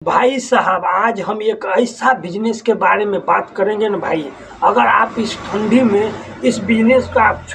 भाई साहब, आज हम एक ऐसा बिजनेस के बारे में बात करेंगे ना भाई। अगर आप इस ठंडी में इस बिजनेस का आप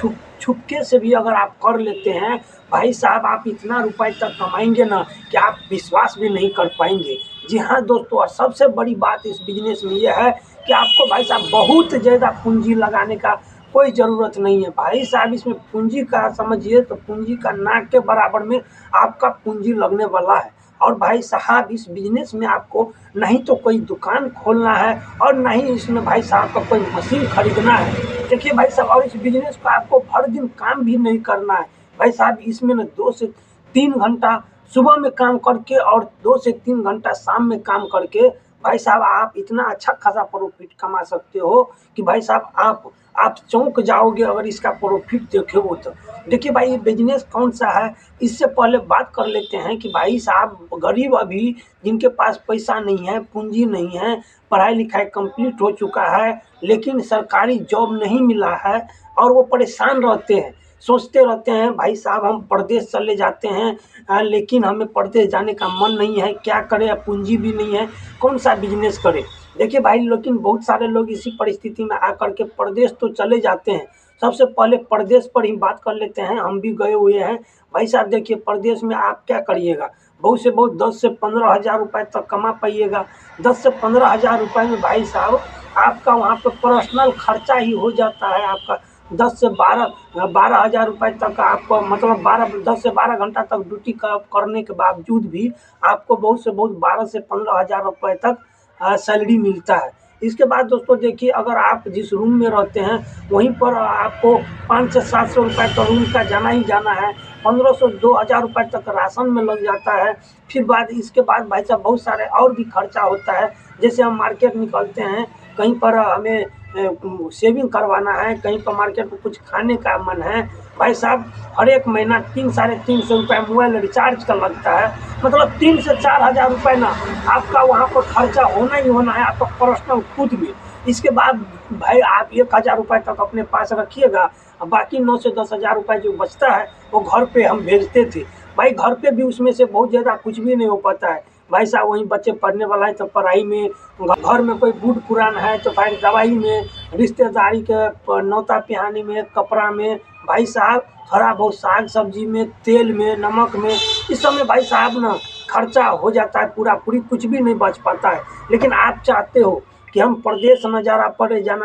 छुपके से भी अगर आप कर लेते हैं भाई साहब, आप इतना रुपए तक कमाएंगे ना कि आप विश्वास भी नहीं कर पाएंगे। जी हाँ दोस्तों, और सबसे बड़ी बात इस बिजनेस में यह है कि आपको भाई साहब बहुत ज़्यादा पूंजी लगाने का कोई ज़रूरत नहीं है भाई साहब। इसमें पूंजी का समझिए तो पूंजी का नाक के बराबर में आपका पूंजी लगने वाला है। और भाई साहब, इस बिजनेस में आपको नहीं तो कोई दुकान खोलना है और नहीं इसमें भाई साहब का कोई मशीन खरीदना है। देखिए भाई साहब, और इस बिजनेस को आपको हर दिन काम भी नहीं करना है भाई साहब। इसमें ना 2 से 3 घंटा सुबह में काम करके और 2 से 3 घंटा शाम में काम करके भाई साहब आप इतना अच्छा खासा प्रॉफिट कमा सकते हो कि भाई साहब आप चौंक जाओगे अगर इसका प्रॉफिट देखो तो। देखिए भाई, ये बिजनेस कौन सा है, इससे पहले बात कर लेते हैं कि भाई साहब गरीब अभी जिनके पास पैसा नहीं है, पूंजी नहीं है, पढ़ाई लिखाई कंप्लीट हो चुका है लेकिन सरकारी जॉब नहीं मिला है और वो परेशान रहते हैं, सोचते रहते हैं भाई साहब हम परदेश चले जाते हैं, लेकिन हमें परदेश जाने का मन नहीं है, क्या करें, पूंजी भी नहीं है, कौन सा बिजनेस करें। देखिए भाई, लेकिन बहुत सारे लोग इसी परिस्थिति में आकर के परदेश तो चले जाते हैं। सबसे पहले परदेश पर ही बात कर लेते हैं, हम भी गए हुए हैं भाई साहब। देखिए परदेश में आप क्या करिएगा, बहुत से बहुत 10 से 15 हज़ार रुपये तक कमा पाइएगा। 10 से 15 हज़ार रुपये में भाई साहब आपका वहाँ पर पर्सनल खर्चा ही हो जाता है। आपका 10 से 12 हज़ार रुपये तक आपको, मतलब 10 से 12 घंटा तक ड्यूटी करने के बावजूद भी आपको बहुत से बहुत 12 से 15 हज़ार रुपये तक सैलरी मिलता है। इसके बाद दोस्तों देखिए, अगर आप जिस रूम में रहते हैं वहीं पर आपको 500 से 700 रुपये तो रूम का जाना ही जाना है। 1500 से 2000 रुपये तक राशन में लग जाता है। फिर इसके बाद भाई साहब बहुत सारे और भी खर्चा होता है। जैसे हम मार्केट निकलते हैं, कहीं पर हमें सेविंग करवाना है, कहीं पर मार्केट में कुछ खाने का मन है भाई साहब, हर एक महीना 300-350 रुपये मोबाइल रिचार्ज का लगता है। मतलब 3 से 4 हज़ार रुपये ना आपका वहाँ पर खर्चा होना ही होना है, आपका पर्सनल खुद में। इसके बाद भाई आप 1000 रुपये तक अपने पास रखिएगा, बाकी 9 से 10 हज़ार रुपये जो बचता है वो घर पे हम भेजते थे भाई। घर पे भी उसमें से बहुत ज़्यादा कुछ भी नहीं हो पाता है भाई साहब। वहीं बच्चे पढ़ने वाला है तो पढ़ाई में, घर में कोई बूढ़ पुरान है तो भाई दवाई में, रिश्तेदारी के न्योता पिहानी में, कपड़ा में भाई साहब, थोड़ा बहुत साग सब्जी में, तेल में, नमक में, इस सब में भाई साहब ना खर्चा हो जाता है, पूरा पूरी कुछ भी नहीं बच पाता है। लेकिन आप चाहते हो कि हम परदेश न जाना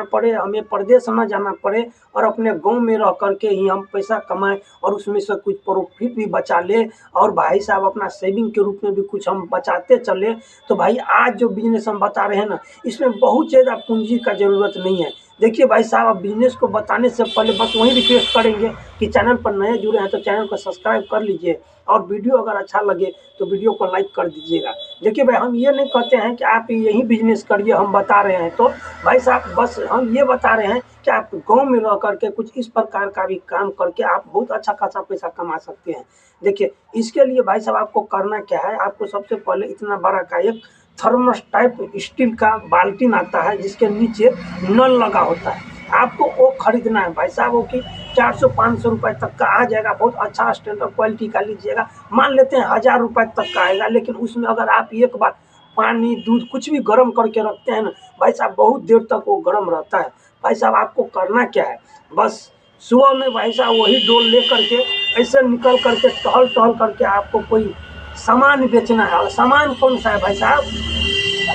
पड़े, हमें परदेश न जाना पड़े और अपने गांव में रह करके ही हम पैसा कमाएं और उसमें से कुछ प्रॉफिट भी बचा ले और भाई साहब अपना सेविंग के रूप में भी कुछ हम बचाते चले। तो भाई आज जो बिजनेस हम बता रहे हैं ना, इसमें बहुत ज़्यादा पूंजी का ज़रूरत नहीं है। देखिए भाई साहब, अब बिजनेस को बताने से पहले बस वही रिक्वेस्ट करेंगे कि चैनल पर नए जुड़े हैं तो चैनल को सब्सक्राइब कर लीजिए और वीडियो अगर अच्छा लगे तो वीडियो को लाइक कर दीजिएगा। देखिए भाई, हम ये नहीं कहते हैं कि आप यही बिजनेस करिए, हम बता रहे हैं तो भाई साहब बस हम ये बता रहे हैं कि आप गांव में रह करके कुछ इस प्रकार का भी काम करके आप बहुत अच्छा खासा पैसा कमा सकते हैं। देखिए इसके लिए भाई साहब आपको करना क्या है, आपको सबसे पहले इतना बड़ा का एक थर्मस टाइप स्टील का बाल्टीन आता है जिसके नीचे नल लगा होता है, आपको वो खरीदना है भाई साहब। वो कि 400-500 रुपये तक का आ जाएगा, बहुत अच्छा स्टैंडर्ड क्वालिटी का लीजिएगा। मान लेते हैं 1000 रुपये तक का आएगा, लेकिन उसमें अगर आप एक बार पानी दूध कुछ भी गर्म करके रखते हैं ना भाई साहब, बहुत देर तक वो गर्म रहता है। भाई साहब आपको करना क्या है, बस सुबह में भाई साहब वही डोल ले करके ऐसे निकल करके टहल करके आपको कोई सामान बेचना है। और सामान कौन सा है भाई साहब,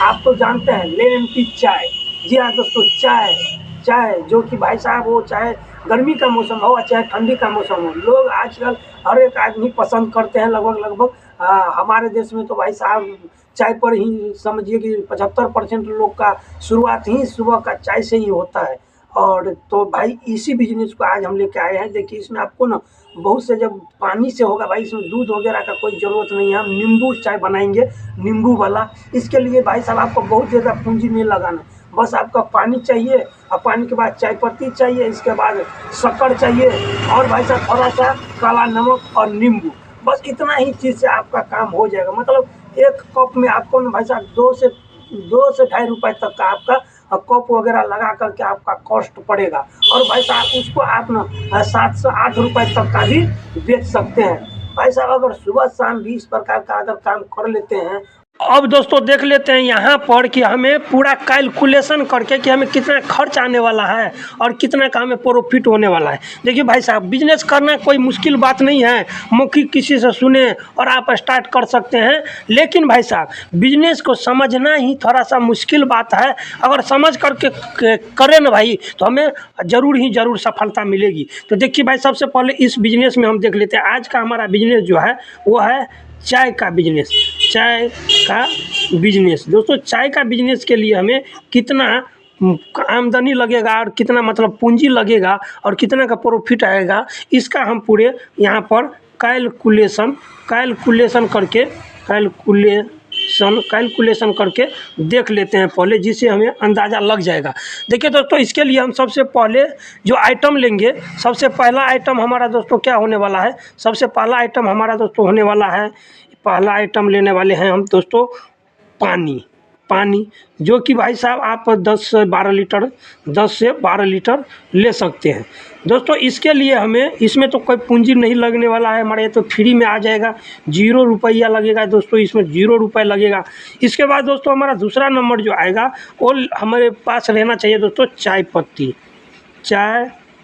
आप तो जानते हैं, लेमन टी चाय। जी हाँ दोस्तों, चाय जो कि भाई साहब वो चाहे गर्मी का मौसम हो चाहे ठंडी का मौसम हो, लोग आजकल हर एक आदमी पसंद करते हैं लगभग। हमारे देश में तो भाई साहब चाय पर ही समझिए कि 75% लोग का शुरुआत ही सुबह का चाय से ही होता है। और तो भाई इसी बिजनेस को आज हम लेके आए हैं। देखिए इसमें आपको ना बहुत से, जब पानी से होगा भाई, इसमें दूध वगैरह का कोई ज़रूरत नहीं है। हम नींबू चाय बनाएंगे, नींबू वाला। इसके लिए भाई साहब आपको बहुत ज़्यादा पूंजी नहीं लगाना, बस आपका पानी चाहिए और पानी के बाद चाय पत्ती चाहिए, इसके बाद शक्कर चाहिए और भाई साहब थोड़ा सा काला नमक और नींबू, बस इतना ही चीज़ से आपका काम हो जाएगा। मतलब एक कप में आपको ना भाई साहब 2 से 2.5 रुपये तक का आपका कप वगैरह लगा करके आपका कॉस्ट पड़ेगा। और भाई साहब उसको आप ना 7 से 8 रुपये तक का भी बेच सकते हैं। भाई साहब अगर सुबह शाम भी इस प्रकार का अगर काम कर लेते हैं अब दोस्तों देख लेते हैं यहाँ पर कि हमें पूरा कैलकुलेशन करके कि हमें कितना खर्च आने वाला है और कितना का हमें प्रॉफिट होने वाला है। देखिए भाई साहब, बिजनेस करना कोई मुश्किल बात नहीं है, मौखिक किसी से सुने और आप स्टार्ट कर सकते हैं। लेकिन भाई साहब, बिजनेस को समझना ही थोड़ा सा मुश्किल बात है। अगर समझ करके करें ना भाई, तो हमें ज़रूर सफलता मिलेगी। तो देखिए भाई, सबसे पहले इस बिजनेस में हम देख लेते हैं। आज का हमारा बिजनेस जो है वो है चाय का बिजनेस। चाय का बिजनेस दोस्तों, चाय का बिजनेस के लिए हमें कितना आमदनी लगेगा और कितना मतलब पूंजी लगेगा और कितना का प्रॉफिट आएगा, इसका हम पूरे यहाँ पर कैलकुलेशन करके देख लेते हैं पहले, जिससे हमें अंदाज़ा लग जाएगा। देखिए दोस्तों, इसके लिए हम सबसे पहले जो आइटम लेंगे, सबसे पहला आइटम हमारा दोस्तों क्या होने वाला है, सबसे पहला आइटम हमारा दोस्तों होने वाला है, पहला आइटम लेने वाले हैं हम दोस्तों पानी, जो कि भाई साहब आप 10 से 12 लीटर ले सकते हैं। दोस्तों इसके लिए हमें, इसमें तो कोई पूंजी नहीं लगने वाला है हमारे, तो फ्री में आ जाएगा, 0 रुपया लगेगा दोस्तों, इसमें 0 रुपये लगेगा। इसके बाद दोस्तों हमारा दूसरा नंबर जो आएगा वो हमारे पास रहना चाहिए दोस्तों चाय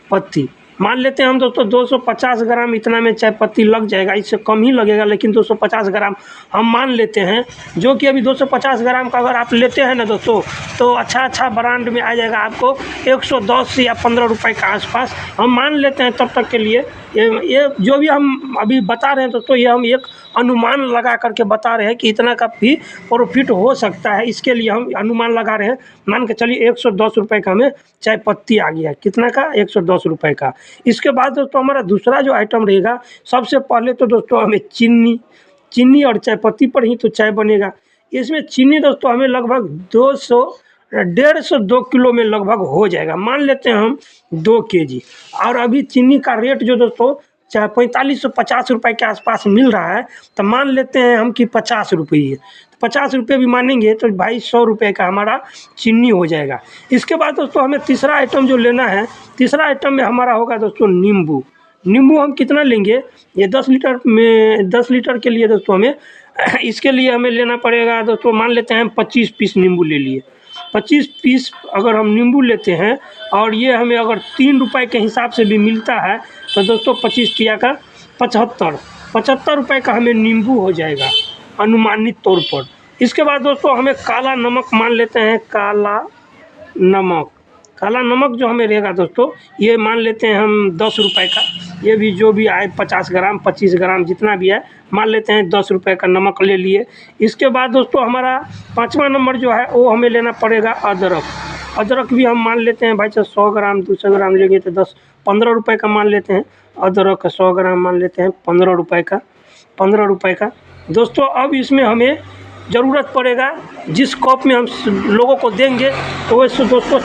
पत्ती। मान लेते हैं हम दोस्तों 250 ग्राम इतना में चाय पत्ती लग जाएगा, इससे कम ही लगेगा, लेकिन 250 ग्राम हम मान लेते हैं। जो कि अभी 250 ग्राम का अगर आप लेते हैं ना दोस्तों, तो अच्छा ब्रांड में आ जाएगा आपको 110 या 15 रुपये के आसपास हम मान लेते हैं। तब तक के लिए ये जो भी हम अभी बता रहे हैं दोस्तों, ये हम एक अनुमान लगा करके बता रहे हैं कि इतना का भी प्रॉफिट हो सकता है, इसके लिए हम अनुमान लगा रहे हैं। मान के चलिए 110 रुपये का हमें चाय पत्ती आ गया, कितना का, 110 रुपये का। इसके बाद दोस्तों हमारा दूसरा जो आइटम रहेगा, सबसे पहले तो दोस्तों हमें चीनी और चाय पत्ती पर ही तो चाय बनेगा। इसमें चीनी दोस्तों हमें लगभग 2 किलो में लगभग हो जाएगा, मान लेते हैं हम 2 केजी। और अभी चीनी का रेट जो दोस्तों 45 से 50 रुपये के आसपास मिल रहा है, तो मान लेते हैं हम कि 50 रुपये, 50 रुपये भी मानेंगे तो भाई 100 रुपये का हमारा चीनी हो जाएगा। इसके बाद दोस्तों हमें तीसरा आइटम जो लेना है, तीसरा आइटम में हमारा होगा दोस्तों नींबू हम कितना लेंगे, ये 10 लीटर के लिए दोस्तों हमें इसके लिए हमें लेना पड़ेगा दोस्तों, मान लेते हैं हम 25 पीस नींबू ले लिए। 25 पीस अगर हम नींबू लेते हैं और ये हमें अगर 3 रुपये के हिसाब से भी मिलता है, तो दोस्तों 25 टिया का 75 रुपये का हमें नींबू हो जाएगा अनुमानित तौर पर। इसके बाद दोस्तों हमें काला नमक मान लेते हैं, काला नमक जो हमें रहेगा दोस्तों, ये मान लेते हैं हम 10 रुपये का। ये भी जो भी आए 50 ग्राम 25 ग्राम जितना भी है, मान लेते हैं 10 रुपये का नमक ले लिए। इसके बाद दोस्तों हमारा पाँचवा नंबर जो है वो हमें लेना पड़ेगा अदरक भी हम मान लेते हैं भाई, 100 ग्राम 200 ग्राम लेंगे तो 15 रुपये का मान लेते हैं। अदरक 100 ग्राम मान लेते हैं 15 रुपये का दोस्तों। अब इसमें हमें ज़रूरत पड़ेगा, जिस कप में हम लोगों को देंगे, तो वैसे दोस्तों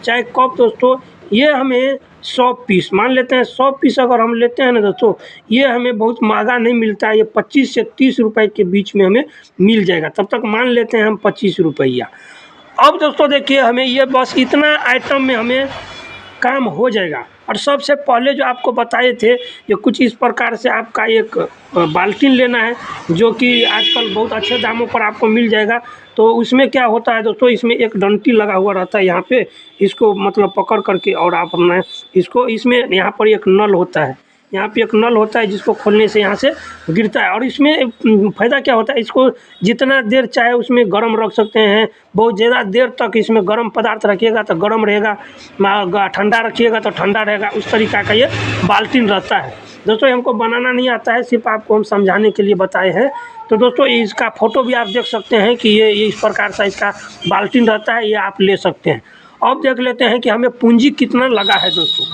चाय कप दोस्तों, ये हमें 100 पीस मान लेते हैं। 100 पीस अगर हम लेते हैं ना दोस्तों, ये हमें बहुत महंगा नहीं मिलता है, ये 25 से 30 रुपये के बीच में हमें मिल जाएगा। तब तक मान लेते हैं हम 25 रुपया। अब दोस्तों देखिए, हमें ये बस इतना आइटम में हमें काम हो जाएगा। और सबसे पहले जो आपको बताए थे, ये कुछ इस प्रकार से आपका एक बाल्टी लेना है, जो कि आजकल बहुत अच्छे दामों पर आपको मिल जाएगा। तो उसमें क्या होता है दोस्तों, इसमें एक डंटी लगा हुआ रहता है यहाँ पे, इसको मतलब पकड़ करके और आप अपना इसको, इसमें यहाँ पर एक नल होता है, यहाँ पे एक नल होता है जिसको खोलने से यहाँ से गिरता है। और इसमें फ़ायदा क्या होता है, इसको जितना देर चाहे उसमें गर्म रख सकते हैं, बहुत ज़्यादा देर तक इसमें गर्म पदार्थ रखिएगा तो गर्म रहेगा, ठंडा रखिएगा तो ठंडा रहेगा। उस तरीक़ा का ये बाल्टी रहता है दोस्तों। हमको बनाना नहीं आता है, सिर्फ आपको हम समझाने के लिए बताए हैं। तो दोस्तों इसका फ़ोटो भी आप देख सकते हैं कि ये इस प्रकार से इसका बाल्टी रहता है, ये आप ले सकते हैं। अब देख लेते हैं कि हमें पूंजी कितना लगा है दोस्तों।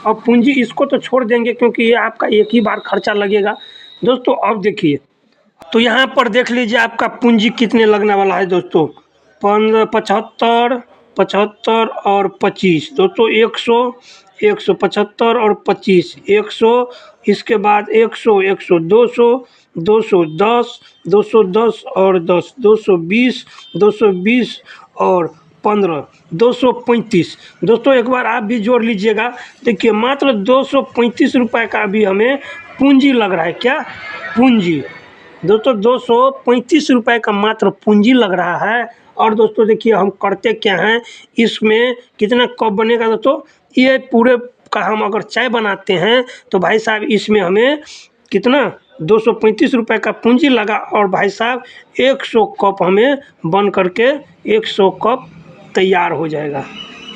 अब पूंजी इसको तो छोड़ देंगे क्योंकि ये आपका एक ही बार खर्चा लगेगा दोस्तों। अब देखिए, तो यहाँ पर देख लीजिए आपका पूंजी कितने लगने वाला है दोस्तों, 75 और 25 दोस्तों, 175 और 25, 100, इसके बाद 100, 200, 210, 210 और 10, 220, 220 और 15, 235 दोस्तों। एक बार आप भी जोड़ लीजिएगा। देखिए मात्र 235 रुपये का भी हमें पूंजी लग रहा है। क्या पूंजी दोस्तों 235 रुपये का मात्र पूंजी लग रहा है। और दोस्तों देखिए हम करते क्या हैं, इसमें कितना कप बनेगा दोस्तों, ये पूरे का हम अगर चाय बनाते हैं तो भाई साहब इसमें हमें कितना 235 रुपये का पूंजी लगा और भाई साहब 100 कप हमें बन करके 100 कप तैयार हो जाएगा।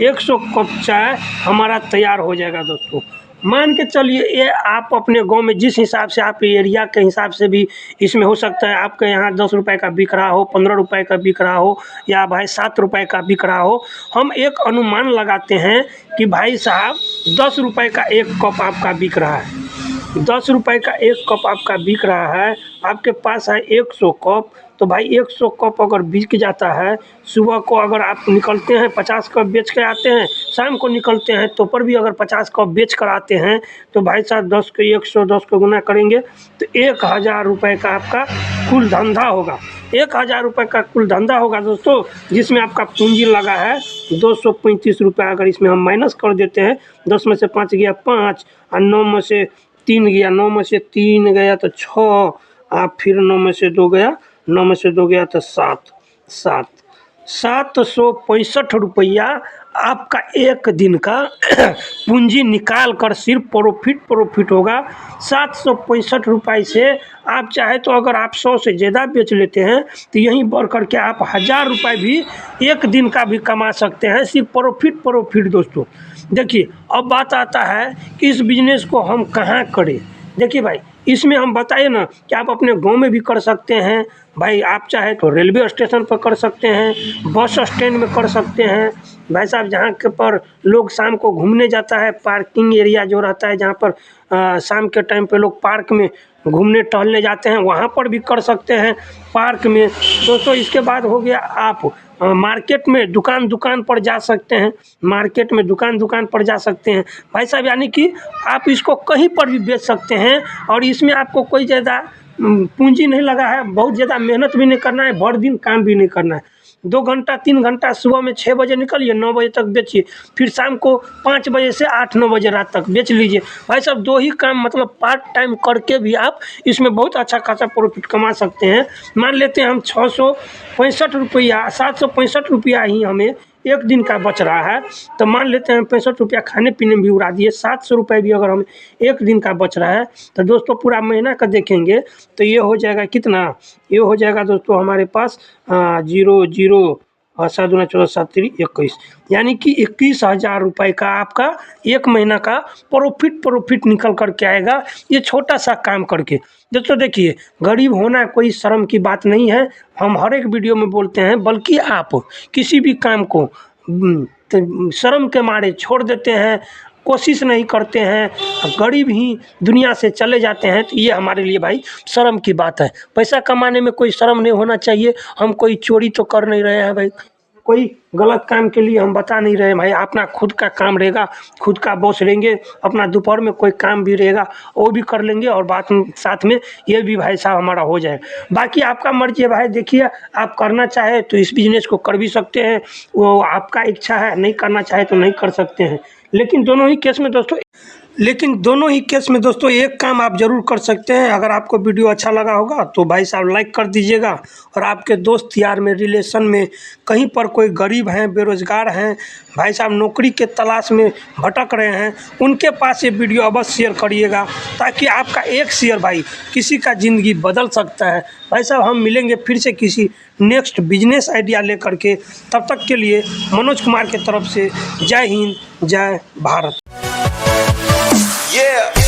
100 कप चाय हमारा तैयार हो जाएगा दोस्तों। मान के चलिए ये आप अपने गांव में जिस हिसाब से आप एरिया के हिसाब से भी इसमें हो सकता है आपके यहाँ 10 रुपये का बिक रहा हो, 15 रुपये का बिक रहा हो, या भाई 7 रुपये का बिक रहा हो। हम एक अनुमान लगाते हैं कि भाई साहब 10 रुपये का एक कप आपका बिक रहा है, 10 रुपये का एक कप आपका बिक रहा है, आपके पास है 100 कप। तो भाई 100 कप अगर बिक जाता है, सुबह को अगर आप निकलते हैं 50 कप बेच के आते हैं, शाम को निकलते हैं तो पर भी अगर 50 कप बेच कर आते हैं, तो भाई साहब 10 को 110 को गुना करेंगे तो 1000 रुपये का आपका कुल धंधा होगा। 1000 रुपये का कुल धंधा होगा दोस्तों, जिसमें आपका पूंजी लगा है 235 रुपये। अगर इसमें हम माइनस कर देते हैं, 10 में से 5 गया 5 और 9 में से 3 गया, 9 में से 3 गया तो 6, आप फिर 9 में से 2 गया, 9 में से 2 गया तो 765 रुपया आपका एक दिन का पूंजी निकाल कर सिर्फ प्रॉफिट होगा। 765 रुपये से आप चाहे तो अगर आप 100 से ज़्यादा बेच लेते हैं तो यहीं बढ़ कर के आप 1000 रुपये भी एक दिन का भी कमा सकते हैं, सिर्फ प्रॉफिट दोस्तों। देखिए अब बात आता है कि इस बिज़नेस को हम कहाँ करें। देखिए भाई इसमें हम बताइए ना कि आप अपने गांव में भी कर सकते हैं, भाई आप चाहे तो रेलवे स्टेशन पर कर सकते हैं, बस स्टैंड में कर सकते हैं, भाई साहब जहाँ के पर लोग शाम को घूमने जाता है, पार्किंग एरिया जो रहता है जहाँ पर शाम के टाइम पे लोग पार्क में घूमने टहलने जाते हैं, वहाँ पर भी कर सकते हैं पार्क में दोस्तों। इसके बाद हो गया आप मार्केट में दुकान पर जा सकते हैं, मार्केट में दुकान पर जा सकते हैं भाई साहब, यानी कि आप इसको कहीं पर भी बेच सकते हैं। और इसमें आपको कोई ज़्यादा पूंजी नहीं लगा है, बहुत ज़्यादा मेहनत भी नहीं करना है, भर दिन काम भी नहीं करना है। 2 घंटा 3 घंटा सुबह में 6 बजे निकलिए, 9 बजे तक बेचिए, फिर शाम को 5 बजे से 8-9 बजे रात तक बेच लीजिए। भाई साहब 2 ही काम मतलब पार्ट टाइम करके भी आप इसमें बहुत अच्छा खासा प्रॉफिट कमा सकते हैं। मान लेते हैं हम 665 रुपया, 765 रुपया ही हमें एक दिन का बच रहा है, तो मान लेते हैं 65 रुपया खाने पीने में भी उड़ा दिए, 700 रुपये भी अगर हमें एक दिन का बच रहा है, तो दोस्तों पूरा महीना का देखेंगे तो ये हो जाएगा कितना, ये हो जाएगा दोस्तों हमारे पास 0 7 दूना 14 7 3 21, यानी कि 21,000 रुपये का आपका एक महीना का प्रॉफिट निकल कर के आएगा, ये छोटा सा काम करके। दोस्तों देखिए गरीब होना कोई शर्म की बात नहीं है, हम हर एक वीडियो में बोलते हैं, बल्कि आप किसी भी काम को शर्म के मारे छोड़ देते हैं, कोशिश नहीं करते हैं, गरीब ही दुनिया से चले जाते हैं, तो ये हमारे लिए भाई शर्म की बात है। पैसा कमाने में कोई शर्म नहीं होना चाहिए। हम कोई चोरी तो कर नहीं रहे हैं भाई, कोई गलत काम के लिए हम बता नहीं रहे भाई, अपना खुद का काम रहेगा, खुद का बॉस रहेंगे, अपना दोपहर में कोई काम भी रहेगा वो भी कर लेंगे, और बात साथ में ये भी भाई साहब हमारा हो जाए। बाकी आपका मर्जी है भाई, देखिए आप करना चाहे तो इस बिज़नेस को कर भी सकते हैं, वो आपका इच्छा है, नहीं करना चाहे तो नहीं कर सकते हैं। लेकिन दोनों ही केस में दोस्तों एक काम आप ज़रूर कर सकते हैं। अगर आपको वीडियो अच्छा लगा होगा तो भाई साहब लाइक कर दीजिएगा, और आपके दोस्त यार में रिलेशन में कहीं पर कोई गरीब हैं, बेरोज़गार हैं, भाई साहब नौकरी के तलाश में भटक रहे हैं, उनके पास ये वीडियो अवश्य शेयर करिएगा, ताकि आपका एक शेयर भाई किसी का ज़िंदगी बदल सकता है। भाई साहब हम मिलेंगे फिर से किसी नेक्स्ट बिजनेस आइडिया लेकर के, तब तक के लिए मनोज कुमार के तरफ से जय हिंद, जय भारत। Yeah.